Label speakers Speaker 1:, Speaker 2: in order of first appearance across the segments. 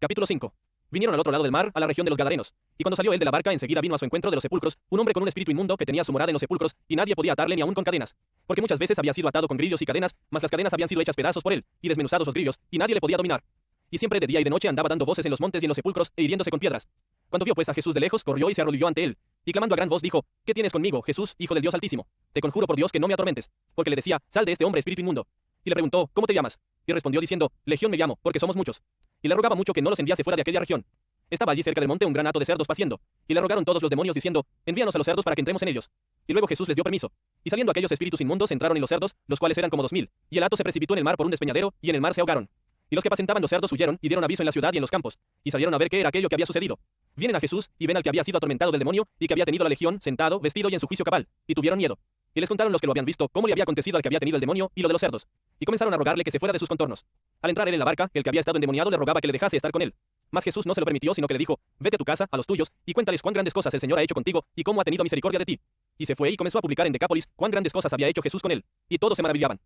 Speaker 1: Capítulo 5. Vinieron al otro lado del mar, a la región de los Gadarenos. Y cuando salió él de la barca, enseguida vino a su encuentro de los sepulcros, un hombre con un espíritu inmundo que tenía su morada en los sepulcros, y nadie podía atarle ni aun con cadenas. Porque muchas veces había sido atado con grillos y cadenas, mas las cadenas habían sido hechas pedazos por él, y desmenuzados los grillos, y nadie le podía dominar. Y siempre de día y de noche andaba dando voces en los montes y en los sepulcros, e hiriéndose con piedras. Cuando vio pues a Jesús de lejos, corrió y se arrodilló ante él, y clamando a gran voz dijo: ¿Qué tienes conmigo, Jesús, Hijo del Dios Altísimo? Te conjuro por Dios que no me atormentes. Porque le decía: Sal de este hombre, espíritu inmundo. Y le preguntó: ¿Cómo te llamas? Y respondió diciendo: Legión me llamo, porque somos muchos. Y le rogaba mucho que no los enviase fuera de aquella región. Estaba allí cerca del monte un gran hato de cerdos paciendo, y le rogaron todos los demonios diciendo: Envíanos a los cerdos para que entremos en ellos. Y luego Jesús les dio permiso. Y saliendo aquellos espíritus inmundos entraron en los cerdos, los cuales eran como 2000, y el hato se precipitó en el mar por un despeñadero, y en el mar se ahogaron. Y los que apacentaban los cerdos huyeron y dieron aviso en la ciudad y en los campos, y salieron a ver qué era aquello que había sucedido. Vienen a Jesús, y ven al que había sido atormentado del demonio, y que había tenido la legión, sentado, vestido y en su juicio cabal, y tuvieron miedo. Y les contaron los que lo habían visto cómo le había acontecido al que había tenido el demonio y lo de los cerdos. Y comenzaron a rogarle que se fuera de sus contornos. Al entrar él en la barca, el que había estado endemoniado le rogaba que le dejase estar con él. Mas Jesús no se lo permitió, sino que le dijo: Vete a tu casa, a los tuyos, y cuéntales cuán grandes cosas el Señor ha hecho contigo, y cómo ha tenido misericordia de ti. Y se fue y comenzó a publicar en Decápolis cuán grandes cosas había hecho Jesús con él. Y todos se maravillaban.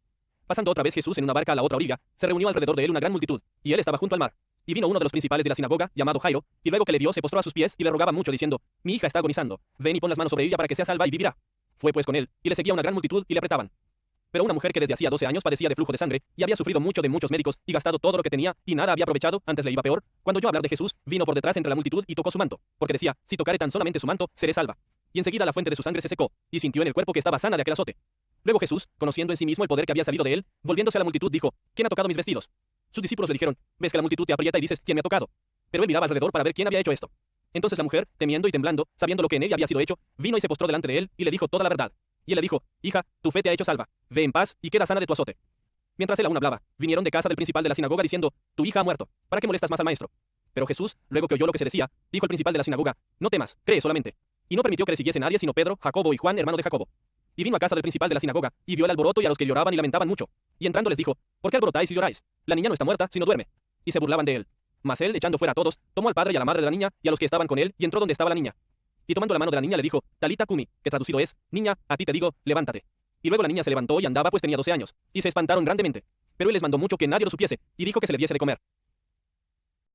Speaker 1: Pasando otra vez Jesús en una barca a la otra orilla, se reunió alrededor de él una gran multitud, y él estaba junto al mar. Y vino uno de los principales de la sinagoga, llamado Jairo, y luego que le vio se postró a sus pies y le rogaba mucho diciendo: Mi hija está agonizando, ven y pon las manos sobre ella para que sea salva y vivirá. Fue pues con él, y le seguía una gran multitud y le apretaban. Pero una mujer que desde hacía 12 años padecía de flujo de sangre, y había sufrido mucho de muchos médicos, y gastado todo lo que tenía, y nada había aprovechado, antes le iba peor, cuando oyó hablar de Jesús, vino por detrás entre la multitud y tocó su manto, porque decía: Si tocare tan solamente su manto, seré salva. Y enseguida la fuente de su sangre se secó, y sintió en el cuerpo que estaba sana de aquel azote. Luego Jesús, conociendo en sí mismo el poder que había salido de él, volviéndose a la multitud, dijo: ¿Quién ha tocado mis vestidos? Sus discípulos le dijeron: Ves que la multitud te aprieta y dices: ¿Quién me ha tocado? Pero él miraba alrededor para ver quién había hecho esto. Entonces la mujer, temiendo y temblando, sabiendo lo que en ella había sido hecho, vino y se postró delante de él, y le dijo toda la verdad. Y él le dijo: Hija, tu fe te ha hecho salva. Ve en paz, y queda sana de tu azote. Mientras él aún hablaba, vinieron de casa del principal de la sinagoga diciendo: Tu hija ha muerto. ¿Para qué molestas más al maestro? Pero Jesús, luego que oyó lo que se decía, dijo el principal de la sinagoga: No temas, cree solamente. Y no permitió que le siguiese nadie sino Pedro, Jacobo y Juan, hermano de Jacobo. Y vino a casa del principal de la sinagoga, y vio el alboroto y a los que lloraban y lamentaban mucho. Y entrando les dijo: ¿Por qué alborotáis y lloráis? La niña no está muerta, sino duerme. Y se burlaban de él. Mas él, echando fuera a todos, tomó al padre y a la madre de la niña, y a los que estaban con él, y entró donde estaba la niña. Y tomando la mano de la niña le dijo: Talita cumi, que traducido es: Niña, a ti te digo, levántate. Y luego la niña se levantó y andaba, pues tenía 12 años, y se espantaron grandemente. Pero él les mandó mucho que nadie lo supiese, y dijo que se le diese de comer.